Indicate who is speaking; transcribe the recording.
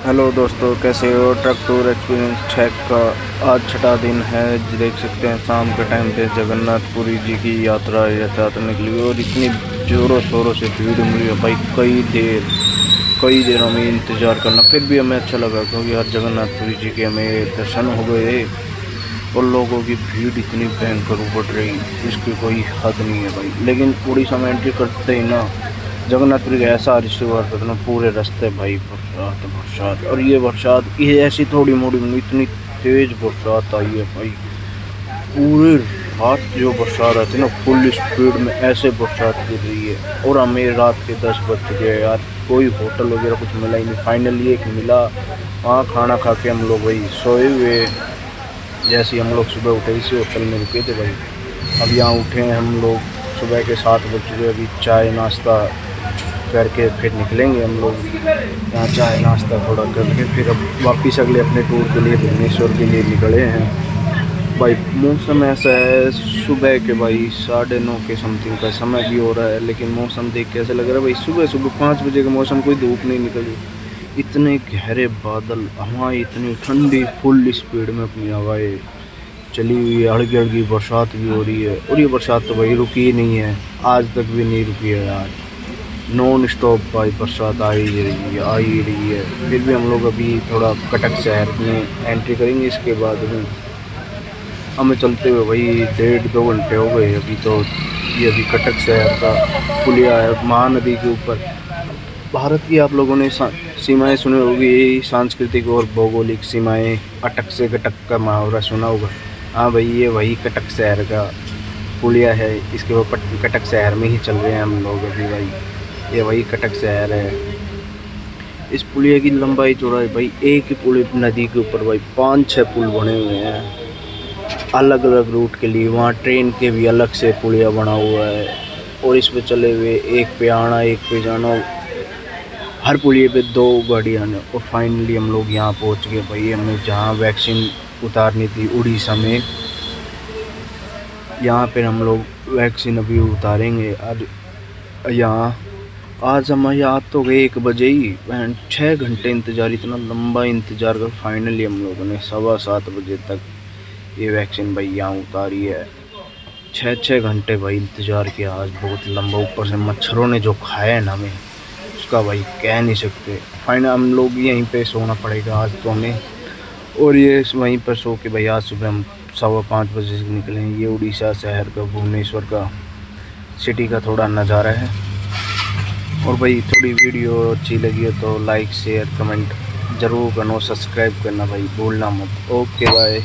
Speaker 1: Hello दोस्तों, कैसे हो। ट्रक टूर एक्सपीरियंस चेक का आज छठा दिन है। देख सकते हैं शाम के टाइम पे जगन्नाथपुरी जी की यात्रा निकली हुई और इतनी ज़ोरों शोरों से भीड़ उमड़ी है भाई। कई देर हमें इंतज़ार करना, फिर भी हमें अच्छा लगा क्योंकि यार जगन्नाथपुरी जी के हमें दर्शन हो गए। और लोगों की भीड़ इतनी भयंकर बढ़ रही, इसकी कोई हद नहीं है भाई। लेकिन उड़ीसा में एंट्री करते ही ना जगन्नाथपुरी का ऐसा रिश्तेदार करना पूरे रास्ते भाई बरसात बरसात। और ये बरसात ये ऐसी थोड़ी मोड़ी नहीं, इतनी तेज बरसात आई है भाई। पूरे रात जो बरसात आती है ना फुल स्पीड में ऐसे बरसात गिर रही है। और हमें रात के 10 बज चुके हैं यार, कोई होटल वगैरह कुछ मिला ही नहीं। फाइनली एक मिला, वहाँ खाना खा के हम लोग वही सोए हुए। जैसे ही हम लोग सुबह उठे इसी होटल में रुके थे भाई। अब यहाँ उठे हैं हम लोग सुबह के 7 बज चुके। अभी चाय नाश्ता करके फिर निकलेंगे हम लोग। यहाँ चाय नाश्ता थोड़ा करके फिर अब वापस अगले अपने टूर के लिए भुवनेश्वर के लिए निकले हैं भाई। मौसम ऐसा है सुबह के भाई 9:30 के समथिंग का समय भी हो रहा है, लेकिन मौसम देख के ऐसा लग रहा है भाई सुबह सुबह 5 बजे का मौसम, कोई धूप नहीं निकली। इतने गहरे बादल, हवाएं इतनी ठंडी, फुल स्पीड में अपनी हवाएं चली हुई है। हल्की हल्की बरसात भी हो रही है और ये बरसात तो भाई रुकी ही नहीं है, आज तक भी नहीं रुकी है यार। नॉन स्टॉप भाई बरसात आ ही रही है। फिर भी हम लोग अभी थोड़ा कटक शहर में एंट्री करेंगे, इसके बाद भी हमें चलते हुए भाई 1.5-2 घंटे हो गए अभी तो। ये अभी कटक शहर का पुलिया है महानदी के ऊपर। भारत की आप लोगों ने सीमाएं सुनी होगी, यही सांस्कृतिक और भौगोलिक सीमाएं। अटक से कटक का मुहावरा सुना होगा। हाँ भाई, ये वही कटक शहर का पुलिया है। इसके ऊपर कटक शहर में ही चल रहे हैं हम लोग अभी भाई। ये वही कटक शहर है। इस पुलिया की लंबाई चौड़ाई भाई, एक ही पुल नदी के ऊपर भाई 5-6 पुल बने हुए हैं अलग अलग रूट के लिए। वहाँ ट्रेन के भी अलग से पुलिया बना हुआ है और इस पे चले हुए एक पे आना एक पे जाना, हर पुलिये पे 2 गाड़ियाँ आने। और फाइनली हम लोग यहाँ पहुँच गए भाई। हमें जहाँ वैक्सीन उतारनी थी उड़ीसा में, यहाँ पर हम लोग वैक्सीन अभी उतारेंगे। और यहाँ आज हम यहाँ तो गए 1 बजे ही, 6 घंटे इंतज़ार, इतना लंबा इंतज़ार कर फाइनली हम लोगों ने 7:15 बजे तक ये वैक्सीन भाई यहाँ उतारी है। 6 घंटे भाई इंतज़ार किया आज, बहुत लंबा। ऊपर से मच्छरों ने जो खाया है ना हमें, उसका भाई कह नहीं सकते। फाइनल हम लोग यहीं पे सोना पड़ेगा आज तो हमें। और ये वहीं पर सो के भाई आज सुबह हम 5:15 बजे से निकलेंगे। ये उड़ीसा शहर का, भुवनेश्वर का सिटी का थोड़ा नज़ारा है। और भाई थोड़ी वीडियो अच्छी लगी हो तो लाइक शेयर कमेंट ज़रूर करना, सब्सक्राइब करना भाई भूलना मत। Okay bye.